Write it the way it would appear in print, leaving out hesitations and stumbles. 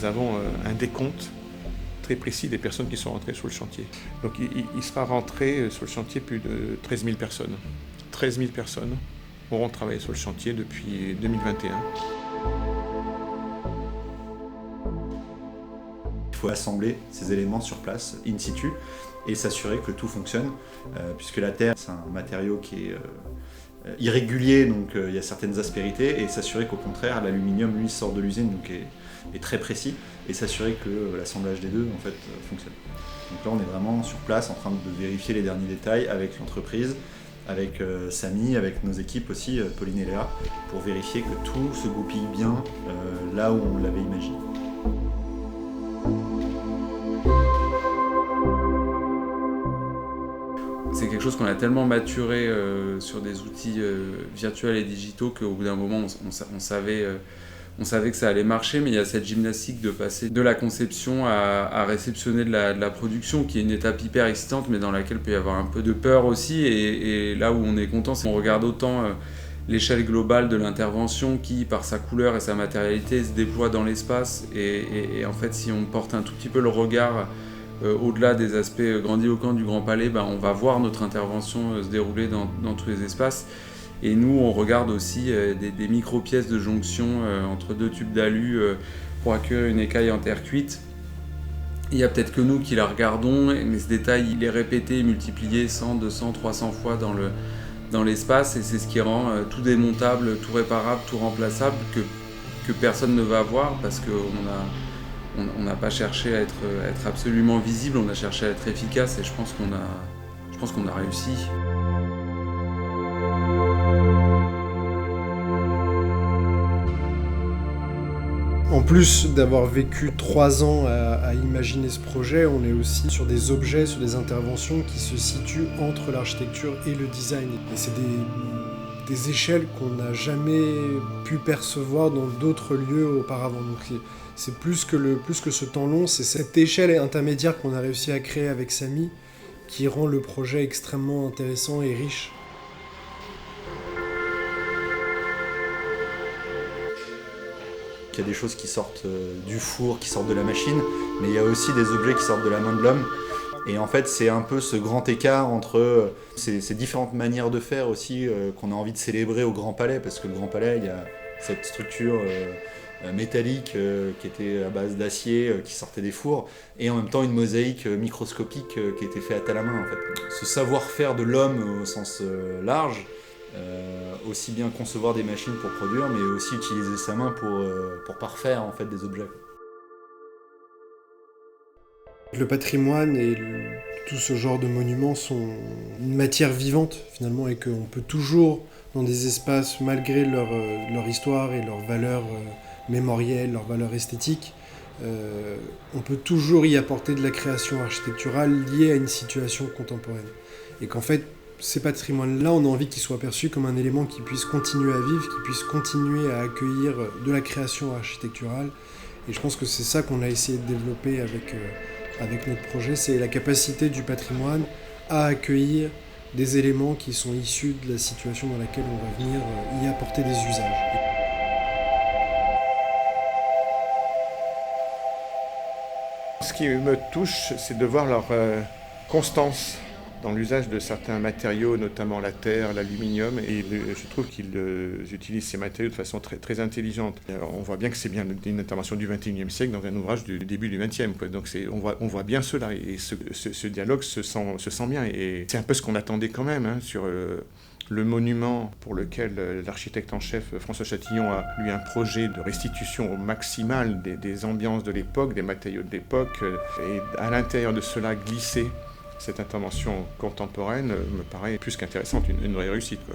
nous avons un décompte très précis des personnes qui sont rentrées sur le chantier. Donc il sera rentré sur le chantier plus de 13 000 personnes. 13 000 personnes auront travaillé sur le chantier depuis 2021. Il faut assembler ces éléments sur place, in situ, et s'assurer que tout fonctionne, puisque la terre, c'est un matériau qui est irrégulier, donc il y a certaines aspérités, et s'assurer qu'au contraire, l'aluminium, lui, sort de l'usine, donc est très précis, et s'assurer que l'assemblage des deux, en fait, fonctionne. Donc là, on est vraiment sur place, en train de vérifier les derniers détails avec l'entreprise, avec Samy, avec nos équipes aussi, Pauline et Léa, pour vérifier que tout se goupille bien là où on l'avait imaginé. C'est quelque chose qu'on a tellement maturé sur des outils virtuels et digitaux qu'au bout d'un moment, on savait que ça allait marcher, mais il y a cette gymnastique de passer de la conception à réceptionner de la production, qui est une étape hyper excitante, mais dans laquelle il peut y avoir un peu de peur aussi. Et là où on est content, c'est qu'on regarde autant l'échelle globale de l'intervention qui, par sa couleur et sa matérialité, se déploie dans l'espace. Et en fait, si on porte un tout petit peu le regard au-delà des aspects grandiloquents du Grand Palais, on va voir notre intervention se dérouler dans tous les espaces. Et nous, on regarde aussi des micro-pièces de jonction entre deux tubes d'alu pour accueillir une écaille en terre cuite. Il n'y a peut-être que nous qui la regardons, mais ce détail, il est répété et multiplié 100, 200, 300 fois dans l'espace, et c'est ce qui rend tout démontable, tout réparable, tout remplaçable, que personne ne va voir, parce qu'on n'a pas cherché à être absolument visible, on a cherché à être efficace, et je pense qu'on a réussi. En plus d'avoir vécu 3 ans à imaginer ce projet, on est aussi sur des objets, sur des interventions qui se situent entre l'architecture et le design. Et c'est des échelles qu'on n'a jamais pu percevoir dans d'autres lieux auparavant. Donc c'est plus que ce temps long, c'est cette échelle intermédiaire qu'on a réussi à créer avec Samy qui rend le projet extrêmement intéressant et riche. Il y a des choses qui sortent du four, qui sortent de la machine, mais il y a aussi des objets qui sortent de la main de l'homme. Et en fait, c'est un peu ce grand écart entre ces différentes manières de faire aussi qu'on a envie de célébrer au Grand Palais, parce que le Grand Palais, il y a cette structure métallique qui était à base d'acier, qui sortait des fours, et en même temps une mosaïque microscopique qui était faite à la main, en fait. Ce savoir-faire de l'homme au sens large, aussi bien concevoir des machines pour produire, mais aussi utiliser sa main pour parfaire en fait des objets. Le patrimoine et tout ce genre de monuments sont une matière vivante finalement, et qu'on peut toujours, dans des espaces, malgré leur histoire et leur valeur mémorielle, leur valeur esthétique, on peut toujours y apporter de la création architecturale liée à une situation contemporaine. Et qu'en fait, ces patrimoines-là, on a envie qu'ils soient perçus comme un élément qui puisse continuer à vivre, qui puisse continuer à accueillir de la création architecturale. Et je pense que c'est ça qu'on a essayé de développer avec notre projet, c'est la capacité du patrimoine à accueillir des éléments qui sont issus de la situation dans laquelle on va venir y apporter des usages. Ce qui me touche, c'est de voir leur constance dans l'usage de certains matériaux, notamment la terre, l'aluminium, et je trouve qu'ils utilisent ces matériaux de façon très, très intelligente. On voit bien que c'est bien une intervention du XXIe siècle dans un ouvrage du début du XXe. Donc on voit bien cela, et ce dialogue se sent bien. Et c'est un peu ce qu'on attendait quand même sur le monument pour lequel l'architecte en chef François Chatillon a eu un projet de restitution au maximal des ambiances de l'époque, des matériaux de l'époque, et à l'intérieur de cela glisser cette intervention contemporaine me paraît plus qu'intéressante, une vraie réussite, quoi.